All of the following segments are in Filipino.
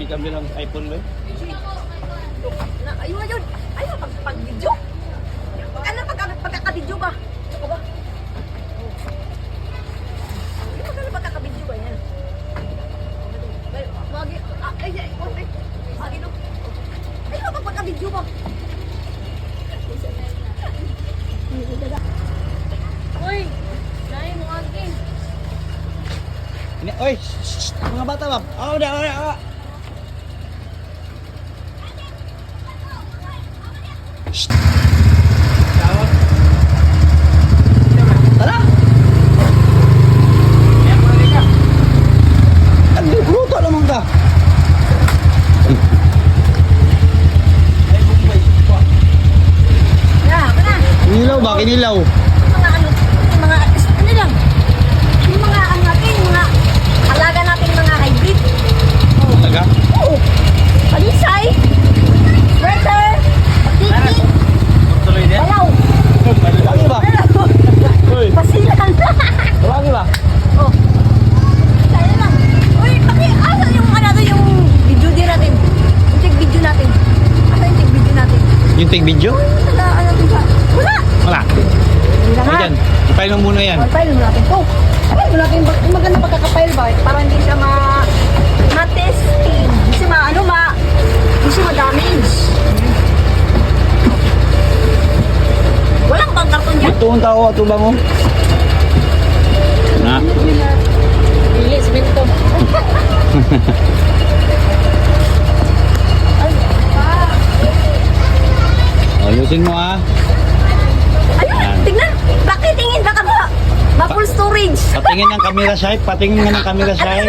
kami ng iPhone ba? Ayun, ayun. Ayun, pag-video. Ano, pagkaka-video ba? Ito ba? Ayun, pagkaka-video ba yan? Ayun, pagkaka-video ba? Uy! Dahil mo akin. Oy! Mga bata ba? Oh. Shh! Tara! Nagluto naman ka! Kinilaw ba? Kinilaw? Mga ano lang. Yung mga ano natin, mga alaga natin mga hybrid. Talaga? Oo. Palisay. Sweater. Tiki. Tuloy din? Bayaw. Lagi ba? Uy! Pasilan. Lagi ba? Oh. Kaya lang. Uy, asan yung ano to, yung video din natin? Yung take video natin. Asan yung take video natin? Yung take video? Wala, ano ba? Wala. Wala. Hindi na nga. Ayan. I-file mo muna yan. File mo natin to. File mo natin. Yung maganda pagkaka-file ba? Para hindi siya ma-testing. Hindi siya hindi siya ma-damage. Walang bang karton dyan? Ito ang tao at ubang mo. Na. Bilis, binto. Ayusin mo ha. Ayun, tingnan. Bakit tingin? Baka ma-full storage. Patingin ng camera shy. Patingin nga ng camera shy.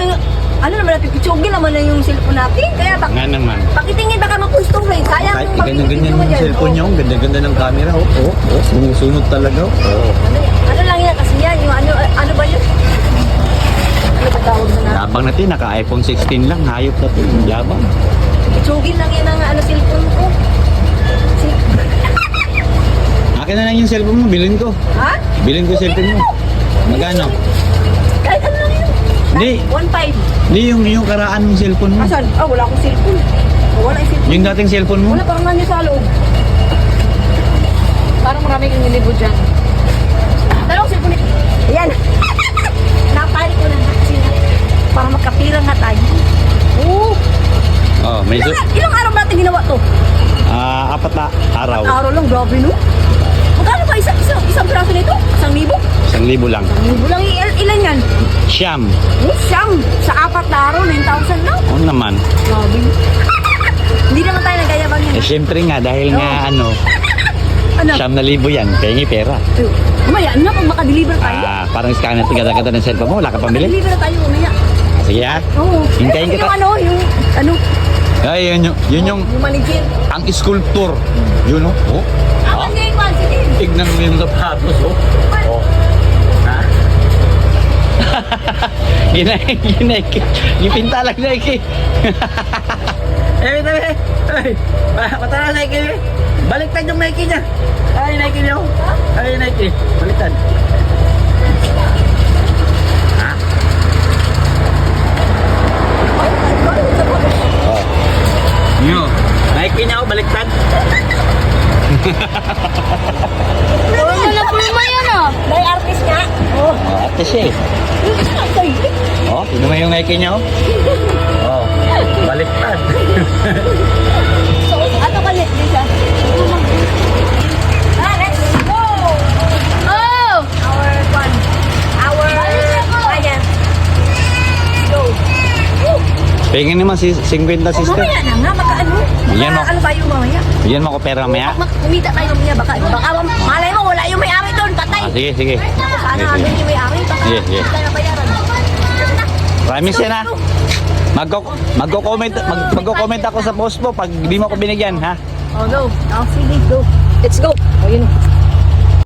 Ano naman natin? Pichugin naman na yung cellphone natin. Kaya Nga naman. pakitingin baka ma-full storage. Sayang Kahit yung ganyan-ganyan mo yung dyan. cellphone niyo. Ganda-ganda ng camera. Sumusunod talaga. Ano lang yan kasi yan. Yung ano ba yun? Ano ba tawag na natin? Labang natin. Naka-iPhone 16 lang. Hayop na ito. Labang. Pichugin lang yan ang cellphone ko. Akin na lang yung cellphone mo. Bilhin ko. Ha? Bilhin ko yung cellphone mo. Magkano? Kahit ano lang yun. Hindi. 1.5. Hindi yung karaan ng cellphone mo. Asan? Wala akong cellphone. Wala yung cellphone. Yung dating cellphone mo. Wala, parang nandiyo sa loob. Parang maraming ang nilibo dyan. Dalawang cellphone ito. Ayan. Napalit ko na kasi para magkapira nga tayo. Oo. Oh, may Ilang araw natin ginawa to? 4 na araw. Araw lang, grabe no? Magkano ba isang piraso nito? 1,000? 1,000 lang. 1,000 lang. Ilan yan? Siyam. Siyam. Sa 4 na araw, 9,000 lang. Oo naman. Grabe. Hindi naman tayo nagayabang yan. Eh syempre nga dahil nga Ano? 1,000 yan. Pengi pera. Umaya na pag makadeliver tayo. Parang scanner tigada-gada ng cellphone mo. Wala ka pambili. Makadeliver na tayo umaya. Sige ha. Oo. Hintayin kita. Yung Ay, yun yung yung manager. ang sculptor. Yun oh. Oh. Ang ngayon man, sige. Tignan mo yung sapatos oh. Oh. Ha? Ginay. Gipinta lang Nike. Tabi. Ay, patara Nike. Baliktad yung Nike niya. Ay, Nike niya. Ay, Nike. Baliktad. Ha? Oh. Yo, Nike niya baliktad. Ano na pulma yan ah? May artist nga. Oh, ate siya eh. Oh, tignan mo yung Nike niya oh. Oh, baliktad. So, ato ka net, Lisa. Let's go! Oh! Ayan. Go. Pingin naman si 50 sister. Mamaya na nga, baka ano? Bigyan mo. Ano ba yung mamaya? Bigyan mo ko pera maya. Kumita tayo mamaya, baka malay mo, wala yung may-ari doon, patay. Sige. Sana andun yung may-ari, baka Sige. hindi tayo nabayaran. Promise yan ha. Magko-comment ako sa post mo pag di mo ko binigyan ha. Oh, go. Oh, sige, go. Let's go. Oh, yun.